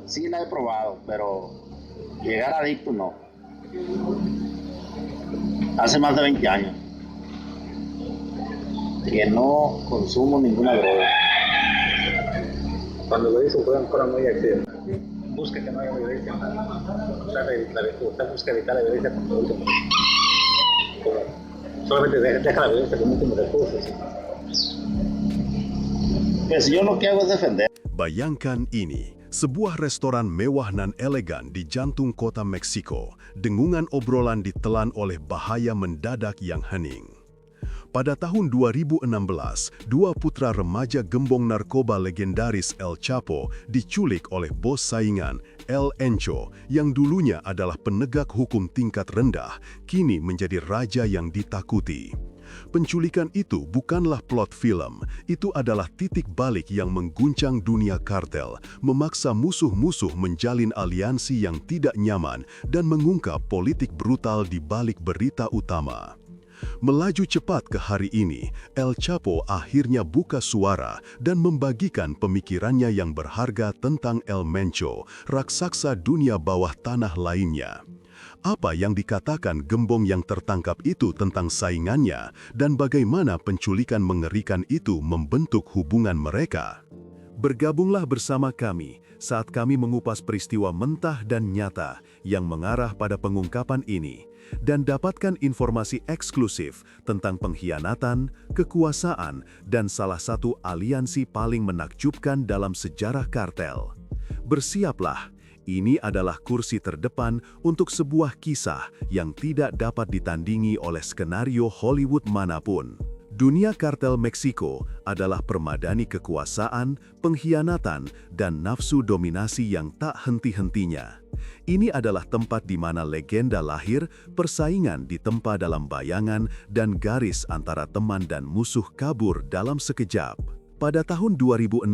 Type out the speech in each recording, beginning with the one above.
Sí la he probado, pero llegar adicto no. Hace más de 20 años que no consumo ninguna droga. Cuando lo hizo fueron muy accidentales. Busca que no haya violencia. O sea, usted busca evitar la violencia como último. Solamente deja la violencia como último recurso. Pues yo lo que hago es defender. Bayangkan ini, sebuah restoran mewah nan elegan di jantung kota Meksiko, dengungan obrolan ditelan oleh bahaya mendadak yang hening. Pada tahun 2016, dua putra remaja gembong narkoba legendaris El Chapo diculik oleh bos saingan, El Encho, yang dulunya adalah penegak hukum tingkat rendah, kini menjadi raja yang ditakuti. Penculikan itu bukanlah plot film, itu adalah titik balik yang mengguncang dunia kartel, memaksa musuh-musuh menjalin aliansi yang tidak nyaman dan mengungkap politik brutal di balik berita utama. Melaju cepat ke hari ini, El Chapo akhirnya buka suara dan membagikan pemikirannya yang berharga tentang El Mencho, raksasa dunia bawah tanah lainnya. Apa yang dikatakan gembong yang tertangkap itu tentang saingannya dan bagaimana penculikan mengerikan itu membentuk hubungan mereka? Bergabunglah bersama kami saat kami mengupas peristiwa mentah dan nyata yang mengarah pada pengungkapan ini dan dapatkan informasi eksklusif tentang pengkhianatan, kekuasaan, dan salah satu aliansi paling menakjubkan dalam sejarah kartel. Bersiaplah. Ini adalah kursi terdepan untuk sebuah kisah yang tidak dapat ditandingi oleh skenario Hollywood manapun. Dunia kartel Meksiko adalah permadani kekuasaan, pengkhianatan, dan nafsu dominasi yang tak henti-hentinya. Ini adalah tempat di mana legenda lahir, persaingan ditempa dalam bayangan, dan garis antara teman dan musuh kabur dalam sekejap. Pada tahun 2016,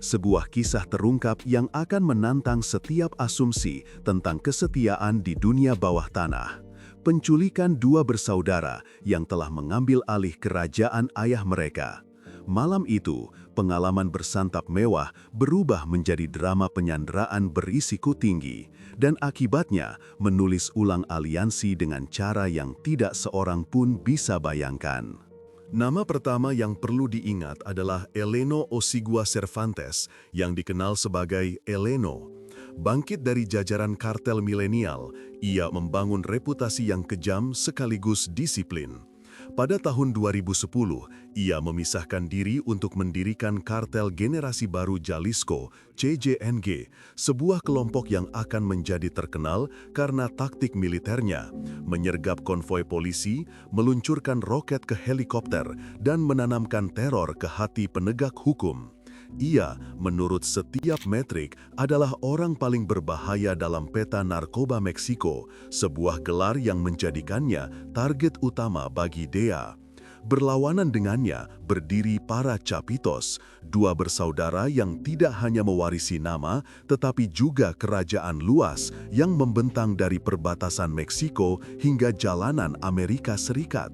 sebuah kisah terungkap yang akan menantang setiap asumsi tentang kesetiaan di dunia bawah tanah. Penculikan dua bersaudara yang telah mengambil alih kerajaan ayah mereka. Malam itu, pengalaman bersantap mewah berubah menjadi drama penyanderaan berisiko tinggi, dan akibatnya menulis ulang aliansi dengan cara yang tidak seorang pun bisa bayangkan. Nama pertama yang perlu diingat adalah Eleno Osigua Cervantes, yang dikenal sebagai Eleno. Bangkit dari jajaran kartel milenial, ia membangun reputasi yang kejam sekaligus disiplin. Pada tahun 2010, ia memisahkan diri untuk mendirikan kartel generasi baru Jalisco, CJNG, sebuah kelompok yang akan menjadi terkenal karena taktik militernya, menyergap konvoi polisi, meluncurkan roket ke helikopter, dan menanamkan teror ke hati penegak hukum. Ia, menurut setiap metrik, adalah orang paling berbahaya dalam peta narkoba Meksiko, sebuah gelar yang menjadikannya target utama bagi DEA. Berlawanan dengannya berdiri para Chapitos, dua bersaudara yang tidak hanya mewarisi nama, tetapi juga kerajaan luas yang membentang dari perbatasan Meksiko hingga jalanan Amerika Serikat.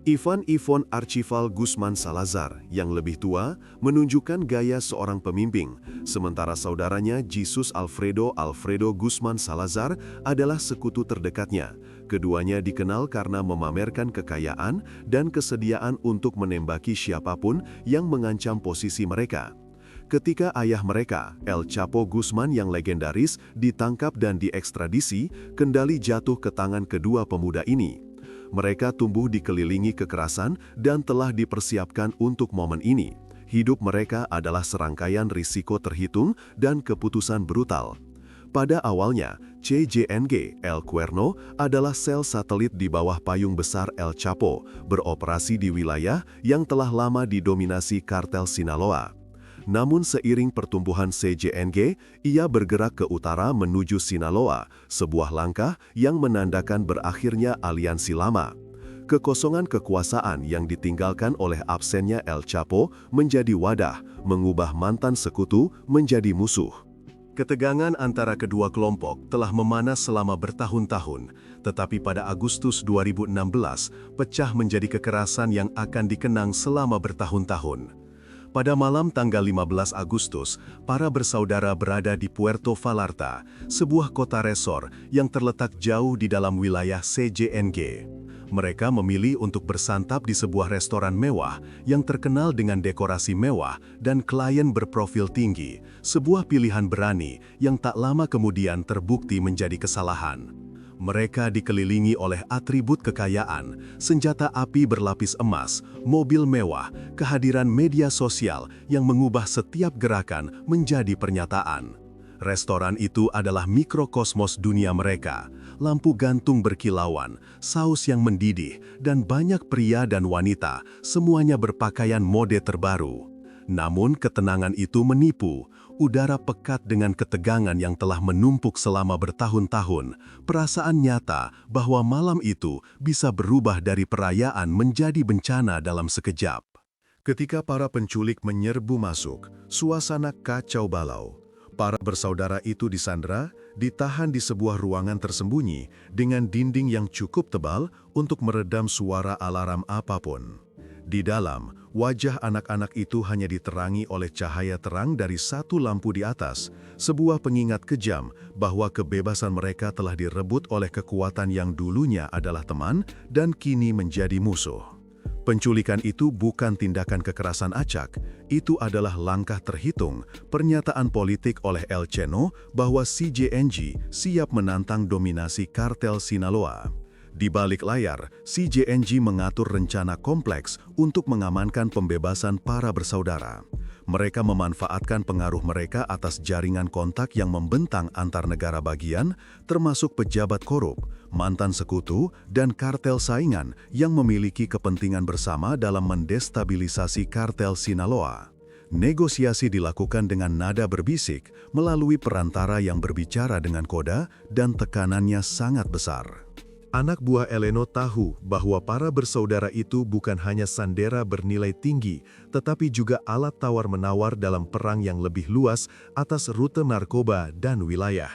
Ivan Archival Guzman Salazar, yang lebih tua, menunjukkan gaya seorang pemimpin, sementara saudaranya Jesus Alfredo Guzman Salazar adalah sekutu terdekatnya. Keduanya dikenal karena memamerkan kekayaan dan kesediaan untuk menembaki siapapun yang mengancam posisi mereka. Ketika ayah mereka, El Chapo Guzman yang legendaris, ditangkap dan diekstradisi, kendali jatuh ke tangan kedua pemuda ini. Mereka tumbuh dikelilingi kekerasan dan telah dipersiapkan untuk momen ini. Hidup mereka adalah serangkaian risiko terhitung dan keputusan brutal. Pada awalnya, CJNG El Cuerno adalah sel satelit di bawah payung besar El Chapo, beroperasi di wilayah yang telah lama didominasi kartel Sinaloa. Namun seiring pertumbuhan CJNG, ia bergerak ke utara menuju Sinaloa, sebuah langkah yang menandakan berakhirnya aliansi lama. Kekosongan kekuasaan yang ditinggalkan oleh absennya El Chapo menjadi wadah, mengubah mantan sekutu menjadi musuh. Ketegangan antara kedua kelompok telah memanas selama bertahun-tahun, tetapi pada Agustus 2016, pecah menjadi kekerasan yang akan dikenang selama bertahun-tahun. Pada malam tanggal 15 Agustus, para bersaudara berada di Puerto Vallarta, sebuah kota resor yang terletak jauh di dalam wilayah CJNG. Mereka memilih untuk bersantap di sebuah restoran mewah yang terkenal dengan dekorasi mewah dan klien berprofil tinggi, sebuah pilihan berani yang tak lama kemudian terbukti menjadi kesalahan. Mereka dikelilingi oleh atribut kekayaan, senjata api berlapis emas, mobil mewah, kehadiran media sosial yang mengubah setiap gerakan menjadi pernyataan. Restoran itu adalah mikrokosmos dunia mereka, lampu gantung berkilauan, saus yang mendidih, dan banyak pria dan wanita, semuanya berpakaian mode terbaru. Namun ketenangan itu menipu. Udara pekat dengan ketegangan yang telah menumpuk selama bertahun-tahun, perasaan nyata bahwa malam itu bisa berubah dari perayaan menjadi bencana dalam sekejap. Ketika para penculik menyerbu masuk, suasana kacau balau. Para bersaudara itu disandra, ditahan di sebuah ruangan tersembunyi dengan dinding yang cukup tebal untuk meredam suara alarm apapun. Di dalam, wajah anak-anak itu hanya diterangi oleh cahaya terang dari satu lampu di atas, sebuah pengingat kejam bahwa kebebasan mereka telah direbut oleh kekuatan yang dulunya adalah teman dan kini menjadi musuh. Penculikan itu bukan tindakan kekerasan acak, itu adalah langkah terhitung, pernyataan politik oleh El Cheno bahwa CJNG siap menantang dominasi kartel Sinaloa. Di balik layar, CJNG mengatur rencana kompleks untuk mengamankan pembebasan para bersaudara. Mereka memanfaatkan pengaruh mereka atas jaringan kontak yang membentang antar negara bagian, termasuk pejabat korup, mantan sekutu, dan kartel saingan yang memiliki kepentingan bersama dalam mendestabilisasi kartel Sinaloa. Negosiasi dilakukan dengan nada berbisik melalui perantara yang berbicara dengan koda dan tekanannya sangat besar. Anak buah Eleno tahu bahwa para bersaudara itu bukan hanya sandera bernilai tinggi, tetapi juga alat tawar-menawar dalam perang yang lebih luas atas rute narkoba dan wilayah.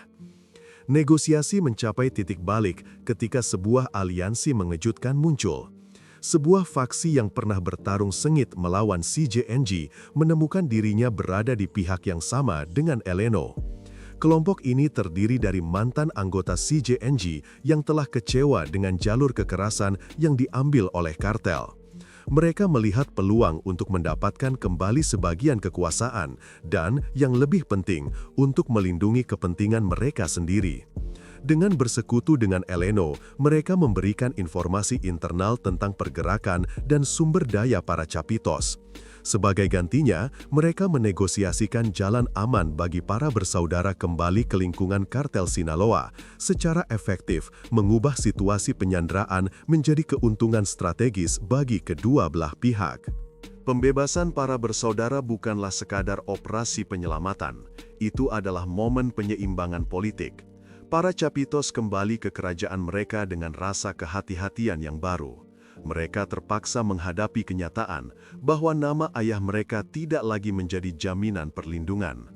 Negosiasi mencapai titik balik ketika sebuah aliansi mengejutkan muncul. Sebuah faksi yang pernah bertarung sengit melawan CJNG menemukan dirinya berada di pihak yang sama dengan Eleno. Kelompok ini terdiri dari mantan anggota CJNG yang telah kecewa dengan jalur kekerasan yang diambil oleh kartel. Mereka melihat peluang untuk mendapatkan kembali sebagian kekuasaan dan, yang lebih penting, untuk melindungi kepentingan mereka sendiri. Dengan bersekutu dengan Eleno, mereka memberikan informasi internal tentang pergerakan dan sumber daya para Chapitos. Sebagai gantinya, mereka menegosiasikan jalan aman bagi para bersaudara kembali ke lingkungan kartel Sinaloa, secara efektif mengubah situasi penyanderaan menjadi keuntungan strategis bagi kedua belah pihak. Pembebasan para bersaudara bukanlah sekadar operasi penyelamatan, itu adalah momen penyeimbangan politik. Para Chapitos kembali ke kerajaan mereka dengan rasa kehati-hatian yang baru. Mereka terpaksa menghadapi kenyataan bahwa nama ayah mereka tidak lagi menjadi jaminan perlindungan.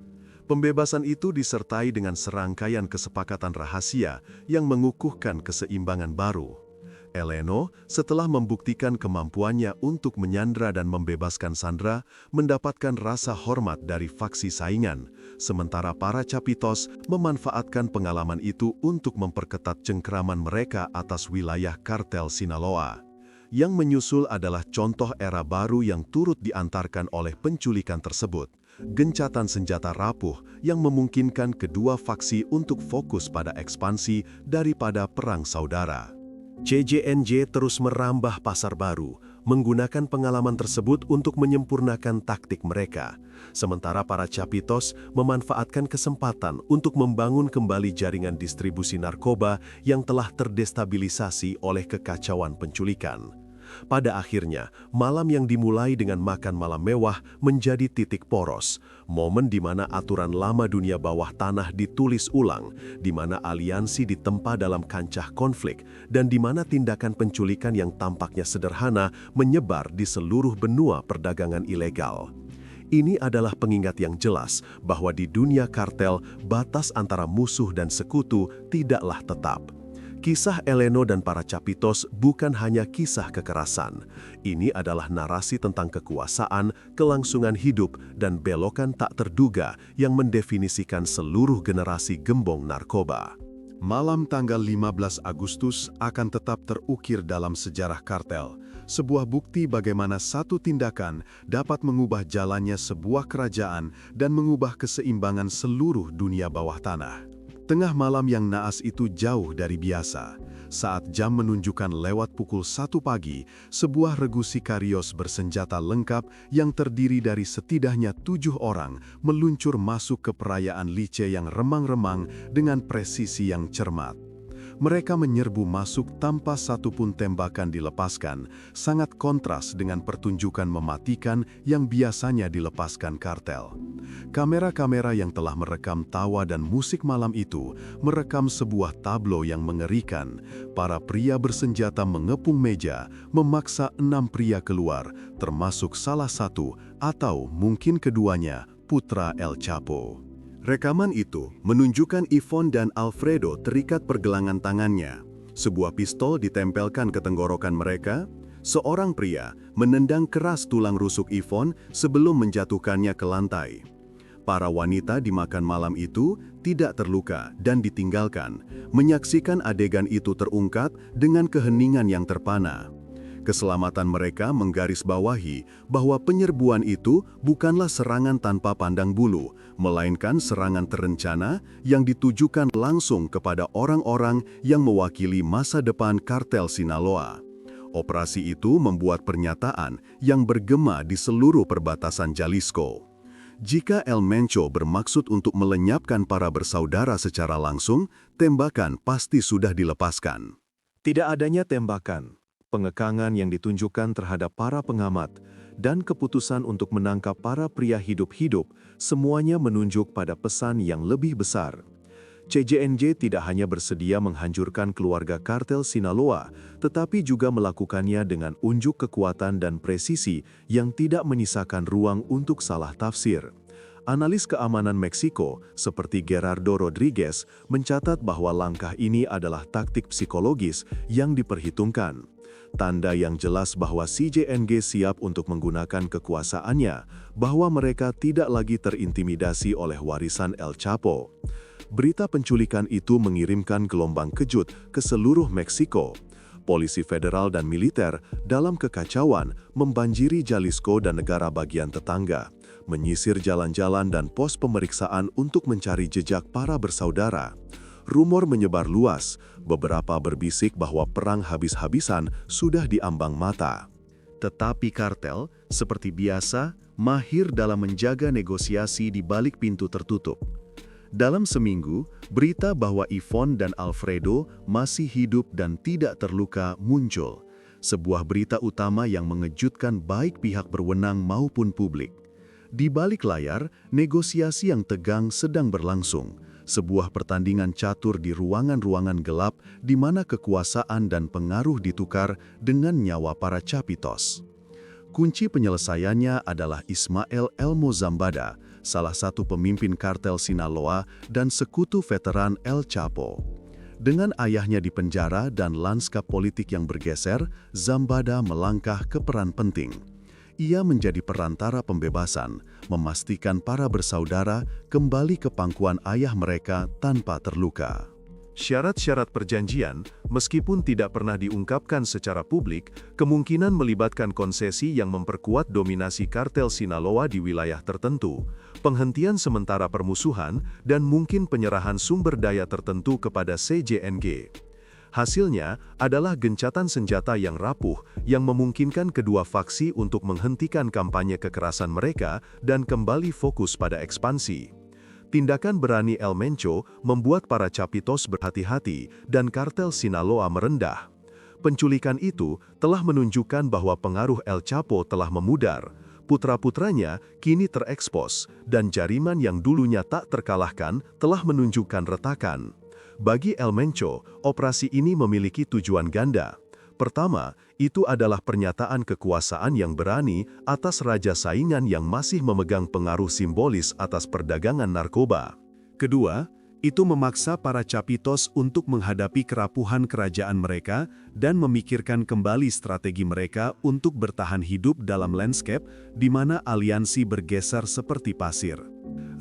Pembebasan itu disertai dengan serangkaian kesepakatan rahasia yang mengukuhkan keseimbangan baru. Eleno, setelah membuktikan kemampuannya untuk menyandra dan membebaskan sandera, mendapatkan rasa hormat dari faksi saingan, sementara para Chapitos memanfaatkan pengalaman itu untuk memperketat cengkraman mereka atas wilayah kartel Sinaloa. Yang menyusul adalah contoh era baru yang turut diantarkan oleh penculikan tersebut, gencatan senjata rapuh yang memungkinkan kedua faksi untuk fokus pada ekspansi daripada perang saudara. CJNG terus merambah pasar baru, menggunakan pengalaman tersebut untuk menyempurnakan taktik mereka, sementara para Chapitos memanfaatkan kesempatan untuk membangun kembali jaringan distribusi narkoba yang telah terdestabilisasi oleh kekacauan penculikan. Pada akhirnya, malam yang dimulai dengan makan malam mewah menjadi titik poros, momen di mana aturan lama dunia bawah tanah ditulis ulang, di mana aliansi ditempa dalam kancah konflik, dan di mana tindakan penculikan yang tampaknya sederhana menyebar di seluruh benua perdagangan ilegal. Ini adalah pengingat yang jelas bahwa di dunia kartel, batas antara musuh dan sekutu tidaklah tetap. Kisah Eleno dan para Chapitos bukan hanya kisah kekerasan. Ini adalah narasi tentang kekuasaan, kelangsungan hidup, dan belokan tak terduga yang mendefinisikan seluruh generasi gembong narkoba. Malam tanggal 15 Agustus akan tetap terukir dalam sejarah kartel. Sebuah bukti bagaimana satu tindakan dapat mengubah jalannya sebuah kerajaan dan mengubah keseimbangan seluruh dunia bawah tanah. Tengah malam yang naas itu jauh dari biasa. Saat jam menunjukkan lewat pukul 1 pagi, sebuah regu Sikarios bersenjata lengkap yang terdiri dari setidaknya 7 orang meluncur masuk ke perayaan Lice yang remang-remang dengan presisi yang cermat. Mereka menyerbu masuk tanpa satupun tembakan dilepaskan, sangat kontras dengan pertunjukan mematikan yang biasanya dilepaskan kartel. Kamera-kamera yang telah merekam tawa dan musik malam itu merekam sebuah tablo yang mengerikan. Para pria bersenjata mengepung meja, memaksa 6 pria keluar, termasuk salah satu atau mungkin keduanya, putra El Chapo. Rekaman itu menunjukkan Yvonne dan Alfredo terikat pergelangan tangannya. Sebuah pistol ditempelkan ke tenggorokan mereka. Seorang pria menendang keras tulang rusuk Yvonne sebelum menjatuhkannya ke lantai. Para wanita di makan malam itu tidak terluka dan ditinggalkan, menyaksikan adegan itu terungkap dengan keheningan yang terpana. Keselamatan mereka menggarisbawahi bahwa penyerbuan itu bukanlah serangan tanpa pandang bulu, melainkan serangan terencana yang ditujukan langsung kepada orang-orang yang mewakili masa depan kartel Sinaloa. Operasi itu membuat pernyataan yang bergema di seluruh perbatasan Jalisco. Jika El Mencho bermaksud untuk melenyapkan para bersaudara secara langsung, tembakan pasti sudah dilepaskan. Tidak adanya tembakan, pengekangan yang ditunjukkan terhadap para pengamat, dan keputusan untuk menangkap para pria hidup-hidup, semuanya menunjuk pada pesan yang lebih besar. CJNG tidak hanya bersedia menghancurkan keluarga kartel Sinaloa, tetapi juga melakukannya dengan unjuk kekuatan dan presisi yang tidak menyisakan ruang untuk salah tafsir. Analis keamanan Meksiko, seperti Gerardo Rodriguez, mencatat bahwa langkah ini adalah taktik psikologis yang diperhitungkan. Tanda yang jelas bahwa CJNG siap untuk menggunakan kekuasaannya, bahwa mereka tidak lagi terintimidasi oleh warisan El Chapo. Berita penculikan itu mengirimkan gelombang kejut ke seluruh Meksiko. Polisi federal dan militer dalam kekacauan membanjiri Jalisco dan negara bagian tetangga, menyisir jalan-jalan dan pos pemeriksaan untuk mencari jejak para bersaudara. Rumor menyebar luas, beberapa berbisik bahwa perang habis-habisan sudah diambang mata. Tetapi kartel, seperti biasa, mahir dalam menjaga negosiasi di balik pintu tertutup. Dalam seminggu, berita bahwa Yvonne dan Alfredo masih hidup dan tidak terluka muncul. Sebuah berita utama yang mengejutkan baik pihak berwenang maupun publik. Di balik layar, negosiasi yang tegang sedang berlangsung. Sebuah pertandingan catur di ruangan-ruangan gelap di mana kekuasaan dan pengaruh ditukar dengan nyawa para Chapitos. Kunci penyelesaiannya adalah Ismael Elmo Zambada, salah satu pemimpin kartel Sinaloa dan sekutu veteran El Chapo. Dengan ayahnya di penjara dan lanskap politik yang bergeser, Zambada melangkah ke peran penting. Ia menjadi perantara pembebasan, memastikan para bersaudara kembali ke pangkuan ayah mereka tanpa terluka. Syarat-syarat perjanjian, meskipun tidak pernah diungkapkan secara publik, kemungkinan melibatkan konsesi yang memperkuat dominasi kartel Sinaloa di wilayah tertentu, penghentian sementara permusuhan, dan mungkin penyerahan sumber daya tertentu kepada CJNG. Hasilnya adalah gencatan senjata yang rapuh yang memungkinkan kedua faksi untuk menghentikan kampanye kekerasan mereka dan kembali fokus pada ekspansi. Tindakan berani El Mencho membuat para Chapitos berhati-hati dan kartel Sinaloa merendah. Penculikan itu telah menunjukkan bahwa pengaruh El Chapo telah memudar. Putra-putranya kini terekspos dan jaringan yang dulunya tak terkalahkan telah menunjukkan retakan. Bagi El Mencho, operasi ini memiliki tujuan ganda. Pertama, itu adalah pernyataan kekuasaan yang berani atas raja saingan yang masih memegang pengaruh simbolis atas perdagangan narkoba. Kedua, Itu memaksa para Capitos untuk menghadapi kerapuhan kerajaan mereka dan memikirkan kembali strategi mereka untuk bertahan hidup dalam landscape di mana aliansi bergeser seperti pasir.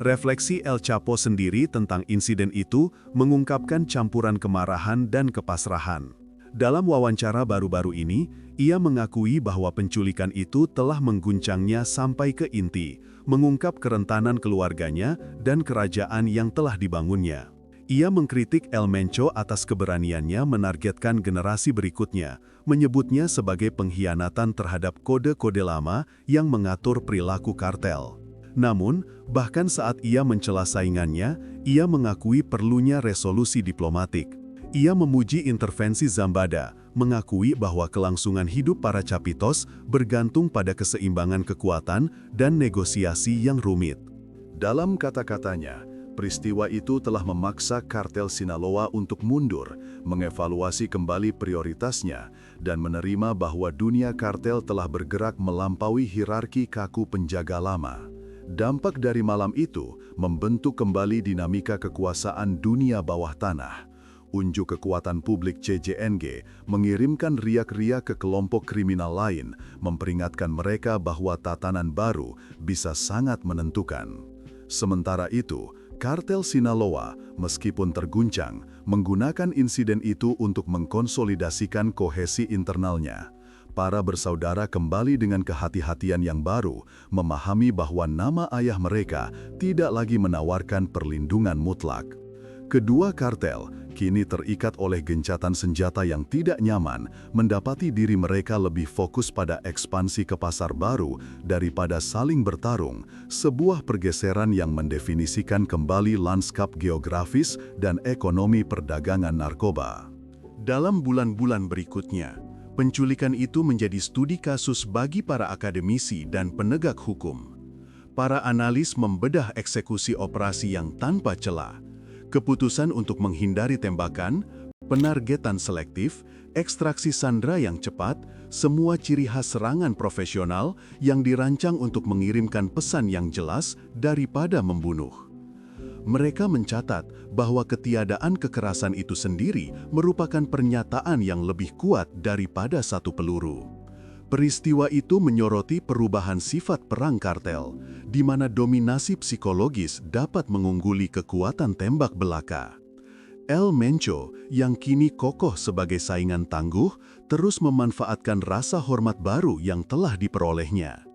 Refleksi El Chapo sendiri tentang insiden itu mengungkapkan campuran kemarahan dan kepasrahan. Dalam wawancara baru-baru ini, ia mengakui bahwa penculikan itu telah mengguncangnya sampai ke inti, mengungkap kerentanan keluarganya dan kerajaan yang telah dibangunnya. Ia mengkritik El Mencho atas keberaniannya menargetkan generasi berikutnya, menyebutnya sebagai pengkhianatan terhadap kode-kode lama yang mengatur perilaku kartel. Namun, bahkan saat ia mencela saingannya, ia mengakui perlunya resolusi diplomatik. Ia memuji intervensi Zambada, mengakui bahwa kelangsungan hidup para Capitos bergantung pada keseimbangan kekuatan dan negosiasi yang rumit. Dalam kata-katanya, peristiwa itu telah memaksa kartel Sinaloa untuk mundur, mengevaluasi kembali prioritasnya, dan menerima bahwa dunia kartel telah bergerak melampaui hierarki kaku penjaga lama. Dampak dari malam itu membentuk kembali dinamika kekuasaan dunia bawah tanah. Unjuk kekuatan publik CJNG mengirimkan riak-riak ke kelompok kriminal lain, memperingatkan mereka bahwa tatanan baru bisa sangat menentukan. Sementara itu, kartel Sinaloa, meskipun terguncang, menggunakan insiden itu untuk mengkonsolidasikan kohesi internalnya. Para bersaudara kembali dengan kehati-hatian yang baru, memahami bahwa nama ayah mereka tidak lagi menawarkan perlindungan mutlak. Kedua kartel kini terikat oleh gencatan senjata yang tidak nyaman, mendapati diri mereka lebih fokus pada ekspansi ke pasar baru daripada saling bertarung, sebuah pergeseran yang mendefinisikan kembali lanskap geografis dan ekonomi perdagangan narkoba. Dalam bulan-bulan berikutnya, penculikan itu menjadi studi kasus bagi para akademisi dan penegak hukum. Para analis membedah eksekusi operasi yang tanpa celah, keputusan untuk menghindari tembakan, penargetan selektif, ekstraksi sandera yang cepat, semua ciri khas serangan profesional yang dirancang untuk mengirimkan pesan yang jelas daripada membunuh. Mereka mencatat bahwa ketiadaan kekerasan itu sendiri merupakan pernyataan yang lebih kuat daripada satu peluru. Peristiwa itu menyoroti perubahan sifat perang kartel, di mana dominasi psikologis dapat mengungguli kekuatan tembak belaka. El Mencho, yang kini kokoh sebagai saingan tangguh, terus memanfaatkan rasa hormat baru yang telah diperolehnya.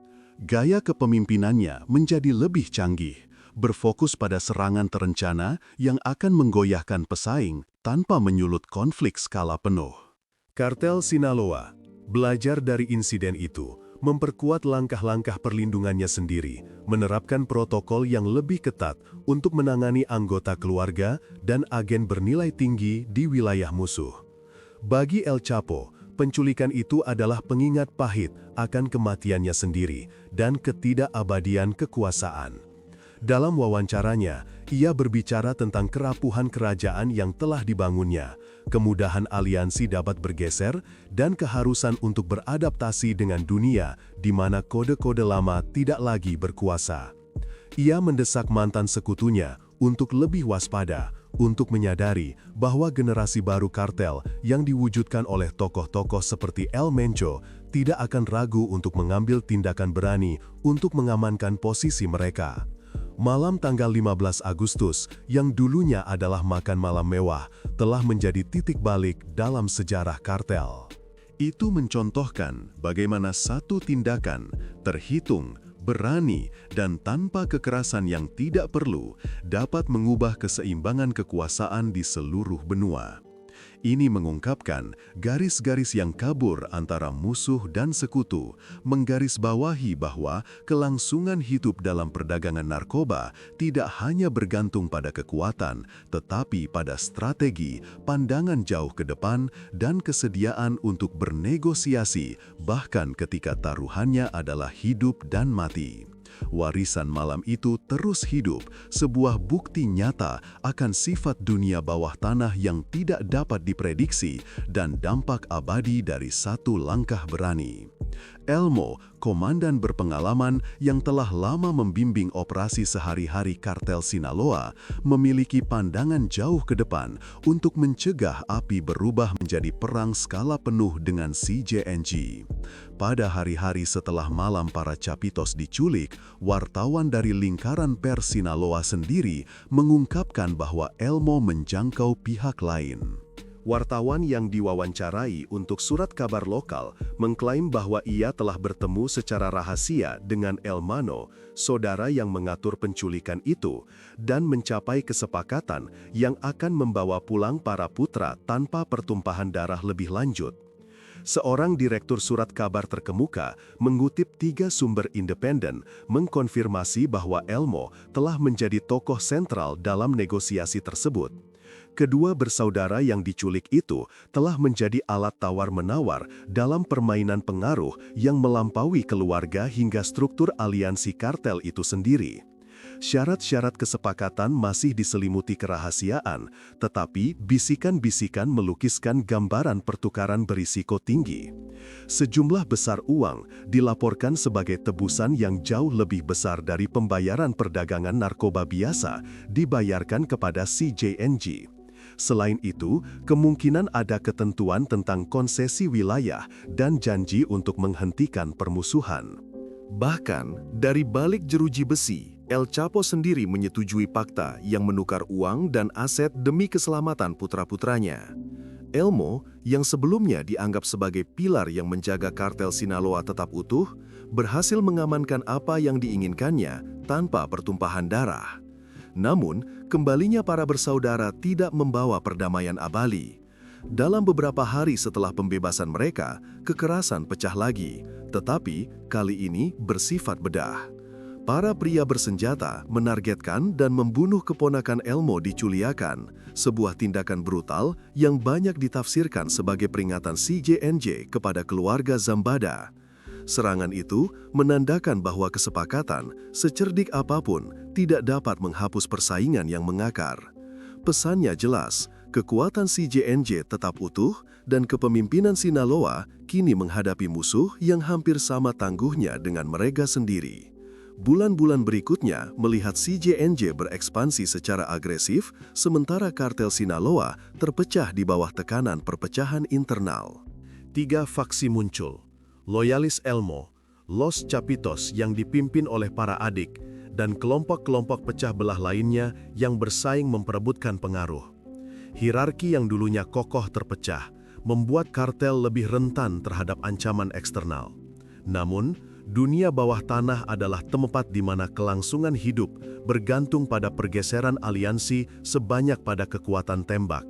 Gaya kepemimpinannya menjadi lebih canggih, berfokus pada serangan terencana yang akan menggoyahkan pesaing tanpa menyulut konflik skala penuh. Kartel Sinaloa belajar dari insiden itu, memperkuat langkah-langkah perlindungannya sendiri, menerapkan protokol yang lebih ketat untuk menangani anggota keluarga dan agen bernilai tinggi di wilayah musuh. Bagi El Chapo, penculikan itu adalah pengingat pahit akan kematiannya sendiri dan ketidakabadian kekuasaan. Dalam wawancaranya, ia berbicara tentang kerapuhan kerajaan yang telah dibangunnya, kemudahan aliansi dapat bergeser, dan keharusan untuk beradaptasi dengan dunia di mana kode-kode lama tidak lagi berkuasa. Ia mendesak mantan sekutunya untuk lebih waspada, untuk menyadari bahwa generasi baru kartel yang diwujudkan oleh tokoh-tokoh seperti El Mencho tidak akan ragu untuk mengambil tindakan berani untuk mengamankan posisi mereka. Malam tanggal 15 Agustus, yang dulunya adalah makan malam mewah, telah menjadi titik balik dalam sejarah kartel. Itu mencontohkan bagaimana satu tindakan, terhitung, berani, dan tanpa kekerasan yang tidak perlu, dapat mengubah keseimbangan kekuasaan di seluruh benua. Ini mengungkapkan garis-garis yang kabur antara musuh dan sekutu, menggarisbawahi bahwa kelangsungan hidup dalam perdagangan narkoba tidak hanya bergantung pada kekuatan, tetapi pada strategi, pandangan jauh ke depan, dan kesediaan untuk bernegosiasi, bahkan ketika taruhannya adalah hidup dan mati. Warisan malam itu terus hidup, sebuah bukti nyata akan sifat dunia bawah tanah yang tidak dapat diprediksi dan dampak abadi dari satu langkah berani. Elmo, komandan berpengalaman yang telah lama membimbing operasi sehari-hari kartel Sinaloa, memiliki pandangan jauh ke depan untuk mencegah api berubah menjadi perang skala penuh dengan CJNG. Pada hari-hari setelah malam para Chapitos diculik, wartawan dari lingkaran pers Sinaloa sendiri mengungkapkan bahwa Elmo menjangkau pihak lain. Wartawan yang diwawancarai untuk surat kabar lokal mengklaim bahwa ia telah bertemu secara rahasia dengan Elmano, saudara yang mengatur penculikan itu, dan mencapai kesepakatan yang akan membawa pulang para putra tanpa pertumpahan darah lebih lanjut. Seorang direktur surat kabar terkemuka mengutip 3 sumber independen mengkonfirmasi bahwa Elmo telah menjadi tokoh sentral dalam negosiasi tersebut. Kedua bersaudara yang diculik itu telah menjadi alat tawar-menawar dalam permainan pengaruh yang melampaui keluarga hingga struktur aliansi kartel itu sendiri. Syarat-syarat kesepakatan masih diselimuti kerahasiaan, tetapi bisikan-bisikan melukiskan gambaran pertukaran berisiko tinggi. Sejumlah besar uang dilaporkan sebagai tebusan yang jauh lebih besar dari pembayaran perdagangan narkoba biasa dibayarkan kepada CJNG. Selain itu, kemungkinan ada ketentuan tentang konsesi wilayah dan janji untuk menghentikan permusuhan. Bahkan, dari balik jeruji besi, El Chapo sendiri menyetujui fakta yang menukar uang dan aset demi keselamatan putra-putranya. Elmo, yang sebelumnya dianggap sebagai pilar yang menjaga kartel Sinaloa tetap utuh, berhasil mengamankan apa yang diinginkannya tanpa pertumpahan darah. Namun, kembalinya para bersaudara tidak membawa perdamaian abadi. Dalam beberapa hari setelah pembebasan mereka, kekerasan pecah lagi, tetapi kali ini bersifat bedah. Para pria bersenjata menargetkan dan membunuh keponakan Elmo di Culiacan, sebuah tindakan brutal yang banyak ditafsirkan sebagai peringatan CJNG kepada keluarga Zambada. Serangan itu menandakan bahwa kesepakatan, secerdik apapun, tidak dapat menghapus persaingan yang mengakar. Pesannya jelas, kekuatan CJNG tetap utuh dan kepemimpinan Sinaloa kini menghadapi musuh yang hampir sama tangguhnya dengan mereka sendiri. Bulan-bulan berikutnya melihat CJNG berekspansi secara agresif, sementara kartel Sinaloa terpecah di bawah tekanan perpecahan internal. 3 faksi muncul: loyalis Elmo, Los Chapitos yang dipimpin oleh para adik, dan kelompok-kelompok pecah belah lainnya yang bersaing memperebutkan pengaruh. Hierarki yang dulunya kokoh terpecah, membuat kartel lebih rentan terhadap ancaman eksternal. Namun, dunia bawah tanah adalah tempat di mana kelangsungan hidup bergantung pada pergeseran aliansi sebanyak pada kekuatan tembak.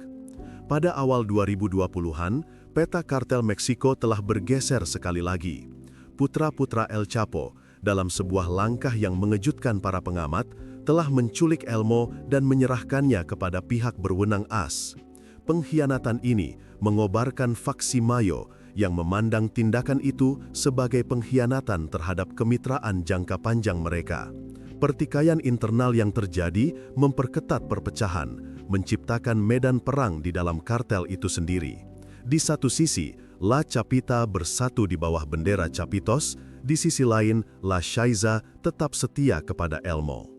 Pada awal 2020-an, peta kartel Meksiko telah bergeser sekali lagi. Putra-putra El Chapo, dalam sebuah langkah yang mengejutkan para pengamat, telah menculik Elmo dan menyerahkannya kepada pihak berwenang AS. Pengkhianatan ini mengobarkan faksi Mayo yang memandang tindakan itu sebagai pengkhianatan terhadap kemitraan jangka panjang mereka. Pertikaian internal yang terjadi memperketat perpecahan, menciptakan medan perang di dalam kartel itu sendiri. Di satu sisi, La Chapita bersatu di bawah bendera Chapitos, di sisi lain, La Shaiza tetap setia kepada Elmo.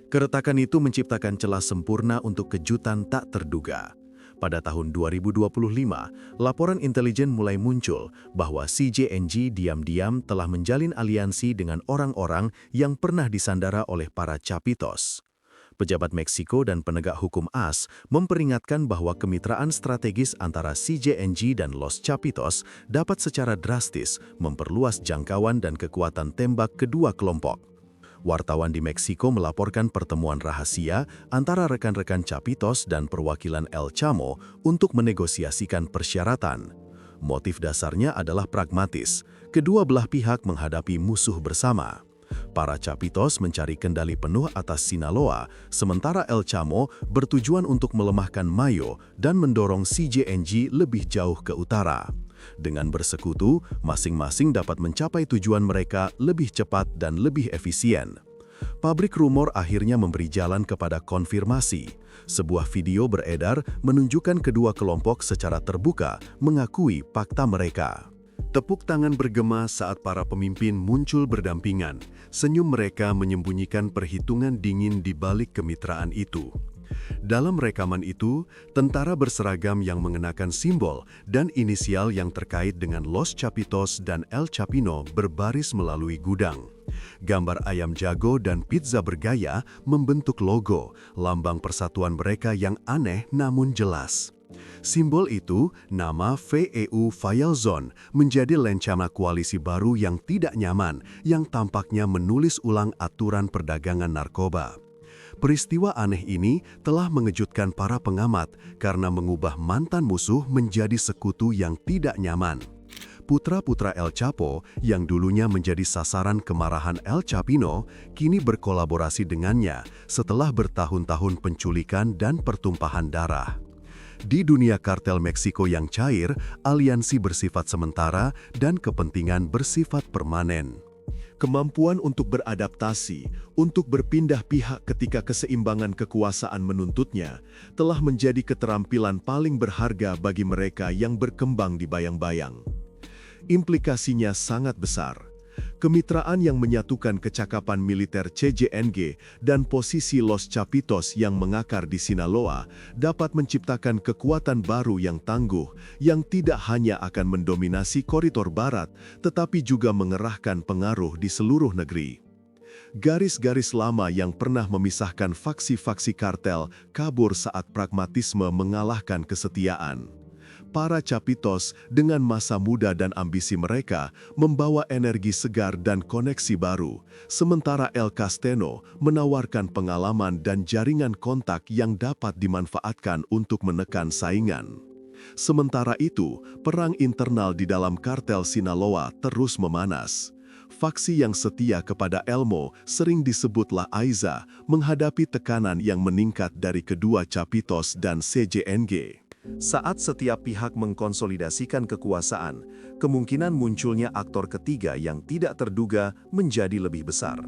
Keretakan itu menciptakan celah sempurna untuk kejutan tak terduga. Pada tahun 2025, laporan intelijen mulai muncul bahwa CJNG diam-diam telah menjalin aliansi dengan orang-orang yang pernah disandara oleh para Chapitos. Pejabat Meksiko dan penegak hukum AS memperingatkan bahwa kemitraan strategis antara CJNG dan Los Chapitos dapat secara drastis memperluas jangkauan dan kekuatan tembak kedua kelompok. Wartawan di Meksiko melaporkan pertemuan rahasia antara rekan-rekan Chapitos dan perwakilan El Chamo untuk menegosiasikan persyaratan. Motif dasarnya adalah pragmatis. Kedua belah pihak menghadapi musuh bersama. Para Chapitos mencari kendali penuh atas Sinaloa, sementara El Chamo bertujuan untuk melemahkan Mayo dan mendorong CJNG lebih jauh ke utara. Dengan bersekutu, masing-masing dapat mencapai tujuan mereka lebih cepat dan lebih efisien. Pabrik rumor akhirnya memberi jalan kepada konfirmasi. Sebuah video beredar menunjukkan kedua kelompok secara terbuka mengakui fakta mereka. Tepuk tangan bergema saat para pemimpin muncul berdampingan. Senyum mereka menyembunyikan perhitungan dingin di balik kemitraan itu. Dalam rekaman itu, tentara berseragam yang mengenakan simbol dan inisial yang terkait dengan Los Chapitos dan El Chapino berbaris melalui gudang. Gambar ayam jago dan pizza bergaya membentuk logo, lambang persatuan mereka yang aneh namun jelas. Simbol itu, nama VEU Fayalzon, menjadi lencana koalisi baru yang tidak nyaman, yang tampaknya menulis ulang aturan perdagangan narkoba. Peristiwa aneh ini telah mengejutkan para pengamat karena mengubah mantan musuh menjadi sekutu yang tidak nyaman. Putra-putra El Chapo yang dulunya menjadi sasaran kemarahan El Chapino kini berkolaborasi dengannya setelah bertahun-tahun penculikan dan pertumpahan darah. Di dunia kartel Meksiko yang cair, aliansi bersifat sementara dan kepentingan bersifat permanen. Kemampuan untuk beradaptasi, untuk berpindah pihak ketika keseimbangan kekuasaan menuntutnya, telah menjadi keterampilan paling berharga bagi mereka yang berkembang di bayang-bayang. Implikasinya sangat besar. Kemitraan yang menyatukan kecakapan militer CJNG dan posisi Los Chapitos yang mengakar di Sinaloa dapat menciptakan kekuatan baru yang tangguh yang tidak hanya akan mendominasi koridor barat tetapi juga mengerahkan pengaruh di seluruh negeri. Garis-garis lama yang pernah memisahkan faksi-faksi kartel kabur saat pragmatisme mengalahkan kesetiaan. Para Chapitos dengan masa muda dan ambisi mereka membawa energi segar dan koneksi baru, sementara El Casteno menawarkan pengalaman dan jaringan kontak yang dapat dimanfaatkan untuk menekan saingan. Sementara itu, perang internal di dalam kartel Sinaloa terus memanas. Faksi yang setia kepada Elmo, sering disebutlah Aiza, menghadapi tekanan yang meningkat dari kedua Chapitos dan CJNG. Saat setiap pihak mengkonsolidasikan kekuasaan, kemungkinan munculnya aktor ketiga yang tidak terduga menjadi lebih besar.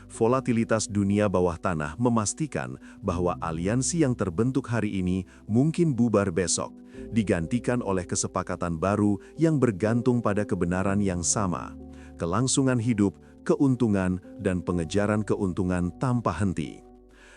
Volatilitas dunia bawah tanah memastikan bahwa aliansi yang terbentuk hari ini mungkin bubar besok, digantikan oleh kesepakatan baru yang bergantung pada kebenaran yang sama, kelangsungan hidup, keuntungan, dan pengejaran keuntungan tanpa henti.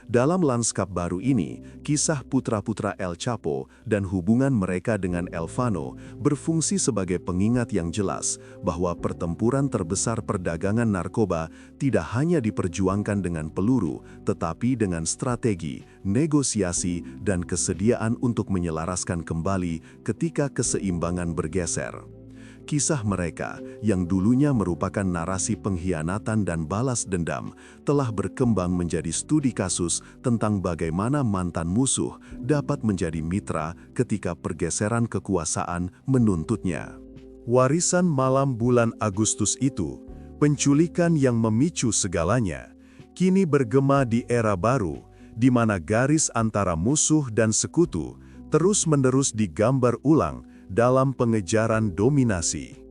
Dalam lanskap baru ini, kisah putra-putra El Chapo dan hubungan mereka dengan Elvano berfungsi sebagai pengingat yang jelas bahwa pertempuran terbesar perdagangan narkoba tidak hanya diperjuangkan dengan peluru, tetapi dengan strategi, negosiasi, dan kesediaan untuk menyelaraskan kembali ketika keseimbangan bergeser. Kisah mereka, yang dulunya merupakan narasi pengkhianatan dan balas dendam, telah berkembang menjadi studi kasus tentang bagaimana mantan musuh dapat menjadi mitra ketika pergeseran kekuasaan menuntutnya. Warisan malam bulan Agustus itu, penculikan yang memicu segalanya, kini bergema di era baru, di mana garis antara musuh dan sekutu terus-menerus digambar ulang dalam pengejaran dominasi.